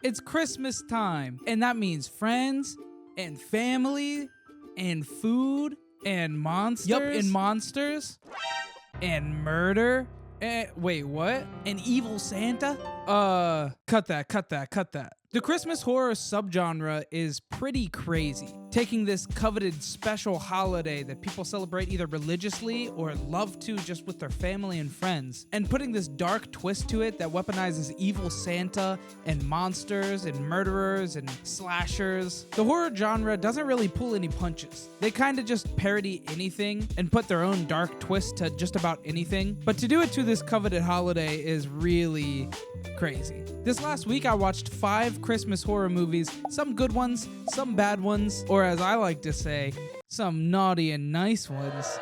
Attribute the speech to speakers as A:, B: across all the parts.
A: It's Christmas time, and that means friends and family and food and monsters. Yup, and monsters and murder. And wait, what? An evil Santa? Cut that. The Christmas horror subgenre is pretty crazy, taking this coveted special holiday that people celebrate either religiously or love to just with their family and friends, and putting this dark twist to it that weaponizes evil Santa and monsters and murderers and slashers. The horror genre doesn't really pull any punches. They kind of just parody anything and put their own dark twist to just about anything, but to do it to this coveted holiday is really crazy. This last week I watched 5 Christmas horror movies, some good ones, some bad ones, or as I like to say, some naughty and nice ones.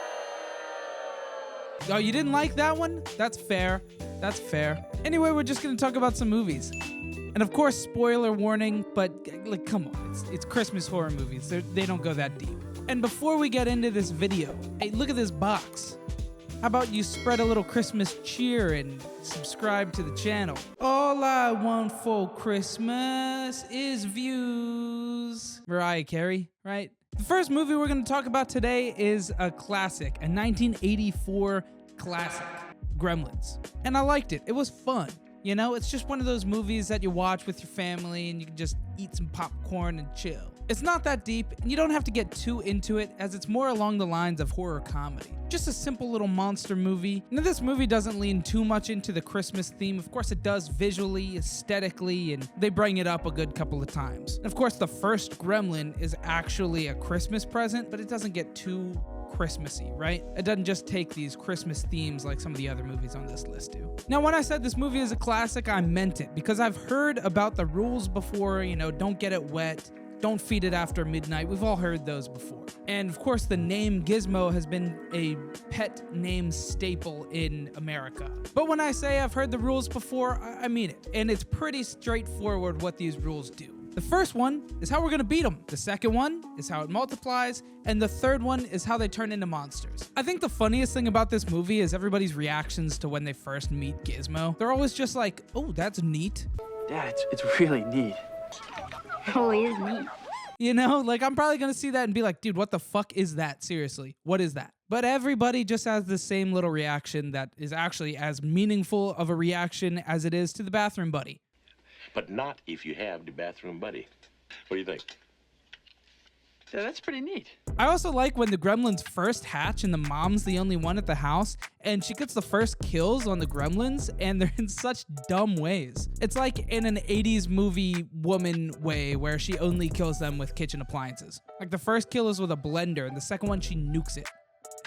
A: Oh, you didn't like that one? That's fair. Anyway, we're just gonna talk about some movies. And of course, spoiler warning, but like, come on, it's Christmas horror movies. They don't go that deep. And before we get into this video, hey, look at this box. How about you spread a little Christmas cheer and subscribe to the channel? All I want for Christmas is views. Mariah Carey, right? The first movie we're going to talk about today is a classic, a 1984 classic, Gremlins. And I liked it. It was fun. You know, it's just one of those movies that you watch with your family and you can just eat some popcorn and chill. It's not that deep, and you don't have to get too into it, as it's more along the lines of horror comedy. Just a simple little monster movie. Now, this movie doesn't lean too much into the Christmas theme. Of course, it does visually, aesthetically, and they bring it up a good couple of times. And of course, the first Gremlin is actually a Christmas present, but it doesn't get too Christmassy, right? It doesn't just take these Christmas themes like some of the other movies on this list do. Now, when I said this movie is a classic, I meant it, because I've heard about the rules before, you know, don't get it wet, don't feed it after midnight. We've all heard those before. And of course, the name Gizmo has been a pet name staple in America. But when I say I've heard the rules before, I mean it. And it's pretty straightforward what these rules do. The first one is how we're gonna beat them. The second one is how it multiplies. And the third one is how they turn into monsters. I think the funniest thing about this movie is everybody's reactions to when they first meet Gizmo. They're always just like, oh, that's neat.
B: Dad, it's really neat.
C: Oh, he is neat.
A: You know, like I'm probably gonna see that and be like, dude, what the fuck is that? Seriously, what is that? But everybody just has the same little reaction that is actually as meaningful of a reaction as it is to the bathroom buddy.
D: But not if you have the bathroom buddy. What do you think?
B: Yeah, that's pretty neat.
A: I also like when the Gremlins first hatch and the mom's the only one at the house and she gets the first kills on the Gremlins and they're in such dumb ways. It's like in an 80s movie woman way where she only kills them with kitchen appliances. Like the first kill is with a blender and the second one she nukes it.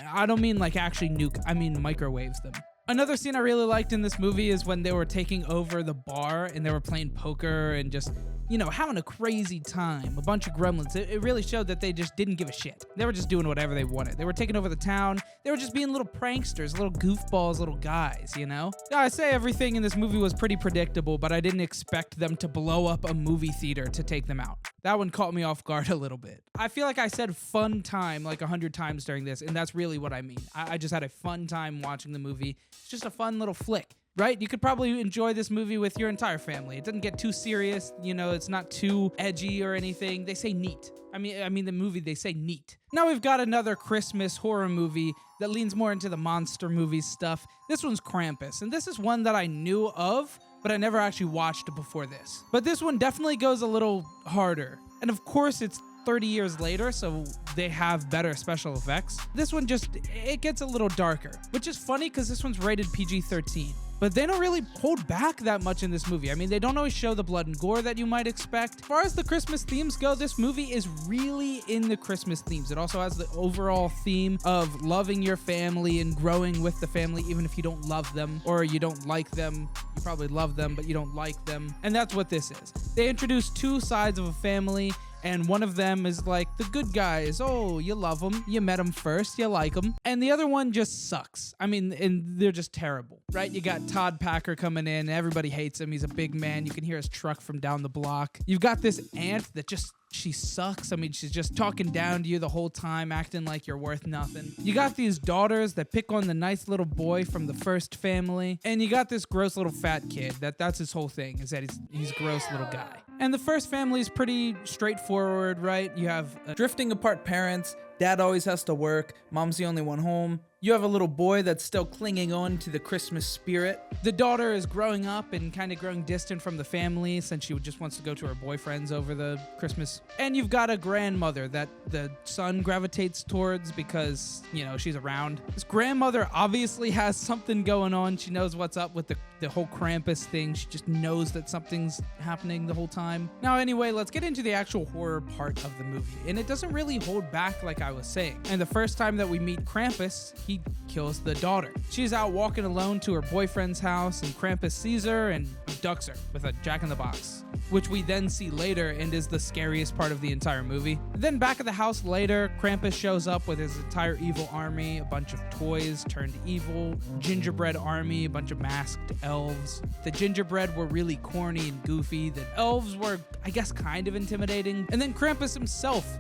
A: I don't mean like actually nuke, I mean microwaves them. Another scene I really liked in this movie is when they were taking over the bar and they were playing poker and just, you know, having a crazy time. A bunch of gremlins. It really showed that they just didn't give a shit. They were just doing whatever they wanted. They were taking over the town. They were just being little pranksters, little goofballs, little guys, you know? Now, I say everything in this movie was pretty predictable, but I didn't expect them to blow up a movie theater to take them out. That one caught me off guard a little bit. I feel like I said fun time like 100 times during this, and that's really what I mean. I just had a fun time watching the movie. It's just a fun little flick. Right? You could probably enjoy this movie with your entire family. It doesn't get too serious. You know, it's not too edgy or anything. They say neat. I mean the movie, they say neat. Now we've got another Christmas horror movie that leans more into the monster movie stuff. This one's Krampus, and this is one that I knew of, but I never actually watched before this. But this one definitely goes a little harder. And of course, it's 30 years later, so they have better special effects. This one it gets a little darker, which is funny because this one's rated PG-13. But they don't really hold back that much in this movie. I mean, they don't always show the blood and gore that you might expect. As far as the Christmas themes go, this movie is really in the Christmas themes. It also has the overall theme of loving your family and growing with the family, even if you don't love them or you don't like them. You probably love them, but you don't like them. And that's what this is. They introduce two sides of a family, and one of them is like the good guys. Oh, you love them. You met them first. You like them. And the other one just sucks. I mean, and they're just terrible, right? You got Todd Packer coming in. Everybody hates him. He's a big man. You can hear his truck from down the block. You've got this aunt that just She sucks. I mean, she's just talking down to you the whole time, acting like you're worth nothing. You got these daughters that pick on the nice little boy from the first family, and you got this gross little fat kid that's his whole thing, is that he's a gross little guy. And the first family is pretty straightforward, right? You have drifting apart parents. Dad always has to work. Mom's the only one home. You have a little boy that's still clinging on to the Christmas spirit. The daughter is growing up and kind of growing distant from the family since she just wants to go to her boyfriend's over the Christmas. And you've got a grandmother that the son gravitates towards because, you know, she's around. This grandmother obviously has something going on. She knows what's up with the whole Krampus thing. She just knows that something's happening the whole time. Now, anyway, let's get into the actual horror part of the movie. And it doesn't really hold back like I was saying. And the first time that we meet Krampus, he kills the daughter. She's out walking alone to her boyfriend's house, and Krampus sees her and abducts her with a jack-in-the-box, which we then see later and is the scariest part of the entire movie. Then back at the house later, Krampus shows up with his entire evil army, a bunch of toys turned evil, gingerbread army, a bunch of masked elves. The gingerbread were really corny and goofy. The elves were, I guess, kind of intimidating. And then Krampus himself,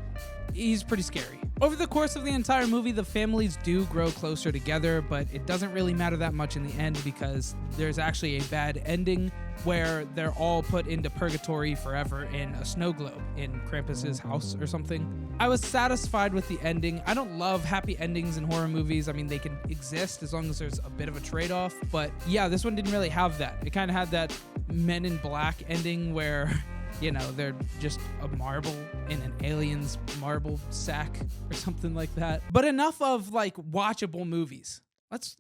A: he's pretty scary. Over the course of the entire movie, the families do grow closer together, but it doesn't really matter that much in the end because there's actually a bad ending where they're all put into purgatory forever in a snow globe in Krampus's house or something. I was satisfied with the ending. I don't love happy endings in horror movies. I mean, they can exist as long as there's a bit of a trade-off, but yeah, this one didn't really have that. It kind of had that Men in Black ending where you know, they're just a marble in an alien's marble sack or something like that. But enough of like watchable movies.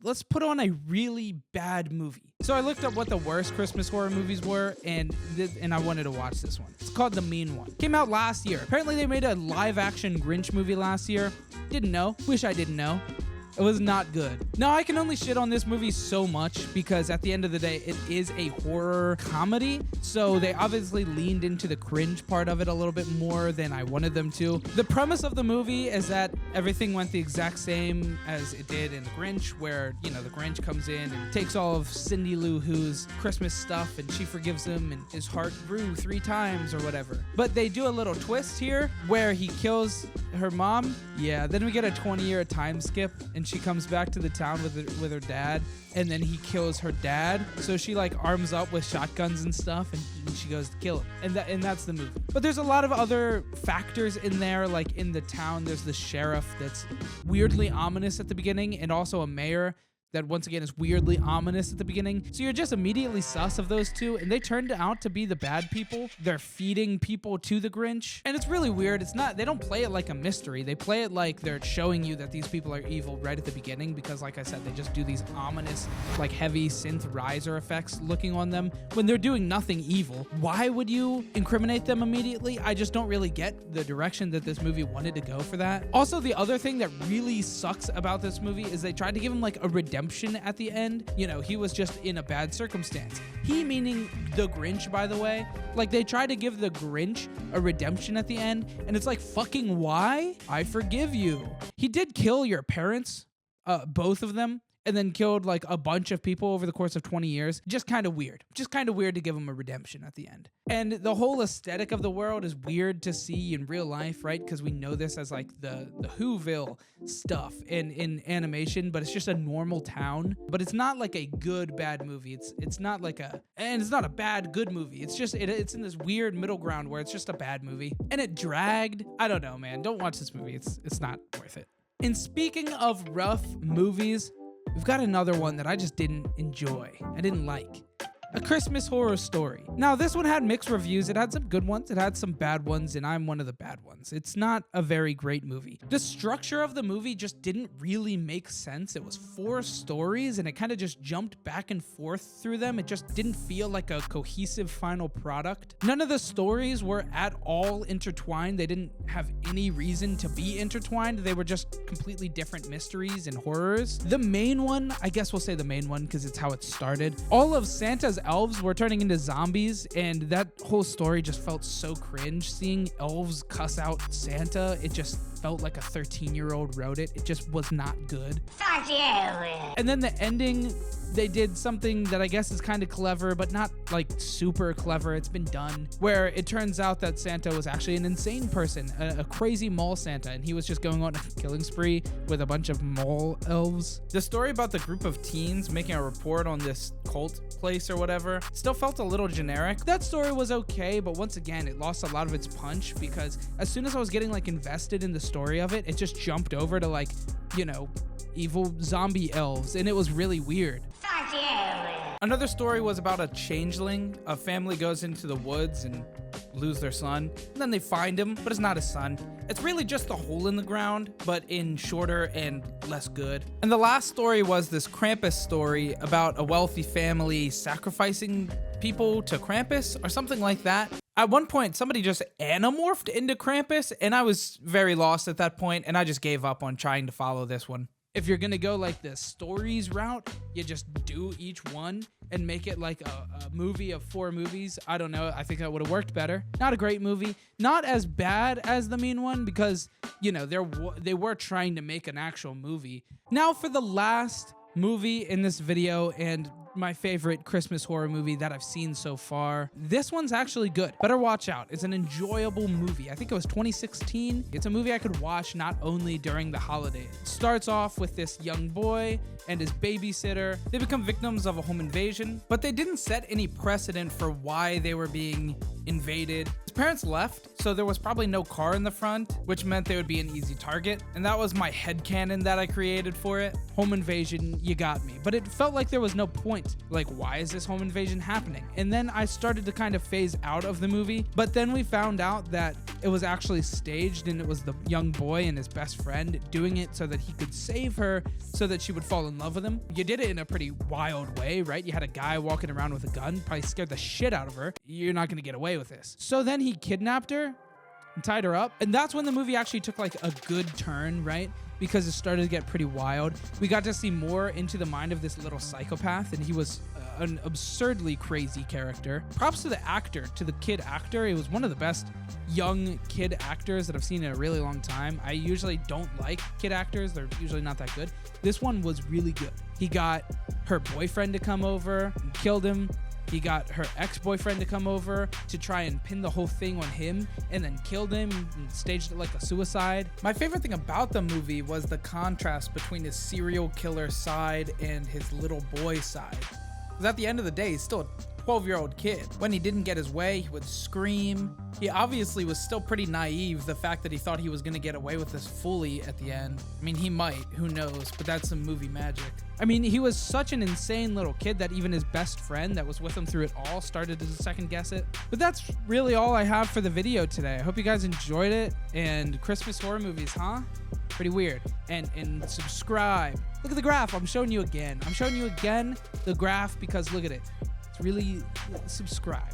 A: Let's put on a really bad movie. So I looked up what the worst Christmas horror movies were, and I wanted to watch this one. It's called The Mean One. Came out last year. Apparently they made a live-action Grinch movie last year. Didn't know. Wish I didn't know. It was not good. Now, I can only shit on this movie so much because at the end of the day, it is a horror comedy. So they obviously leaned into the cringe part of it a little bit more than I wanted them to. The premise of the movie is that everything went the exact same as it did in The Grinch, where, you know, the Grinch comes in and takes all of Cindy Lou Who's Christmas stuff and she forgives him and his heart grew 3 times or whatever. But they do a little twist here where he kills her mom. Yeah, then we get a 20-year time skip and she comes back to the town with her dad, and then he kills her dad. So she like arms up with shotguns and stuff, and she goes to kill him. And that's the movie. But there's a lot of other factors in there, like in the town, there's the sheriff that's weirdly ominous at the beginning, and also a mayor that once again is weirdly ominous at the beginning. So you're just immediately sus of those two, and they turned out to be the bad people. They're feeding people to the Grinch, and it's really weird. They don't play it like a mystery. They play it like they're showing you that these people are evil right at the beginning, because like I said, they just do these ominous, like heavy synth riser effects looking on them when they're doing nothing evil. Why would you incriminate them immediately? I just don't really get the direction that this movie wanted to go for that. Also, the other thing that really sucks about this movie is they tried to give him like a redemption at the end. You know, he was just in a bad circumstance. He meaning the Grinch, by the way. Like, they tried to give the Grinch a redemption at the end, and it's like, fucking why? I forgive you. He did kill your parents, both of them, and then killed like a bunch of people over the course of 20 years. Just kind of weird. Just kind of weird to give him a redemption at the end. And the whole aesthetic of the world is weird to see in real life, right? Because we know this as like the Whoville stuff in animation, but it's just a normal town. But it's not like a good bad movie. It's not like and it's not a bad good movie. It's just it's in this weird middle ground where it's just a bad movie. And it dragged. I don't know, man. Don't watch this movie. It's not worth it. And speaking of rough movies, we've got another one that I just didn't enjoy. I didn't like. A Christmas Horror Story. Now, this one had mixed reviews. It had some good ones. It had some bad ones, and I'm one of the bad ones. It's not a very great movie. The structure of the movie just didn't really make sense. It was 4 stories, and it kind of just jumped back and forth through them. It just didn't feel like a cohesive final product. None of the stories were at all intertwined. They didn't have any reason to be intertwined. They were just completely different mysteries and horrors. The main one, I guess we'll say the main one because it's how it started. All of Santa's elves were turning into zombies, and that whole story just felt so cringe. Seeing elves cuss out Santa, it just felt like a 13-year-old wrote it. It just was not good.
C: Fuck you.
A: And then the ending, they did something that I guess is kind of clever, but not like super clever. It's been done, where it turns out that Santa was actually an insane person, a crazy mall Santa, and he was just going on a killing spree with a bunch of mall elves. The story about the group of teens making a report on this cult place or whatever still felt a little generic. That story was okay, but once again, it lost a lot of its punch because as soon as I was getting like invested in the story of it, it just jumped over to like, you know, evil zombie elves, and it was really weird.
C: Fuck you.
A: Another story was about a changeling. A family goes into the woods and lose their son, and then they find him, but it's not his son. It's really just a hole in the ground, but in shorter and less good. And the last story was this Krampus story about a wealthy family sacrificing people to Krampus or something like that. At one point, somebody just anamorphed into Krampus, and I was very lost at that point, and I just gave up on trying to follow this one. If you're gonna go like the stories route, you just do each one and make it like a movie of 4 movies. I don't know. I think that would have worked better. Not a great movie. Not as bad as the Mean One because, you know, they were trying to make an actual movie. Now for the last movie in this video, and my favorite Christmas horror movie that I've seen so far. This one's actually good. Better watch out. It's an enjoyable movie. I think it was 2016. It's a movie I could watch not only during the holidays. It starts off with this young boy and his babysitter. They become victims of a home invasion, but they didn't set any precedent for why they were being invaded. His parents left, so there was probably no car in the front, which meant they would be an easy target. And that was my headcanon that I created for it. Home invasion, you got me. But it felt like there was no point. Like, why is this home invasion happening? And then I started to kind of phase out of the movie, but then we found out that it was actually staged and it was the young boy and his best friend doing it so that he could save her so that she would fall in love with him. You did it in a pretty wild way, right? You had a guy walking around with a gun, probably scared the shit out of her. You're not gonna get away with this. So then he kidnapped her and tied her up. And that's when the movie actually took like a good turn, right? Because it started to get pretty wild. We got to see more into the mind of this little psychopath, and he was an absurdly crazy character. Props to the actor, to the kid actor. He was one of the best young kid actors that I've seen in a really long time. I usually don't like kid actors. They're usually not that good. This one was really good. He got her boyfriend to come over and killed him. He got her ex-boyfriend to come over to try and pin the whole thing on him and then killed him and staged it like a suicide. My favorite thing about the movie was the contrast between his serial killer side and his little boy side. Because at the end of the day, he's still a 12-year-old kid. When he didn't get his way, he would scream. He obviously was still pretty naive, the fact that he thought he was gonna get away with this fully at the end. I mean, he might, who knows, but that's some movie magic. I mean, he was such an insane little kid that even his best friend that was with him through it all started to second guess it. But that's really all I have for the video today. I hope you guys enjoyed it. And Christmas horror movies, huh? Pretty weird. And subscribe. Look at the graph. I'm showing you again. I'm showing you again the graph because look at it. It's really subscribe.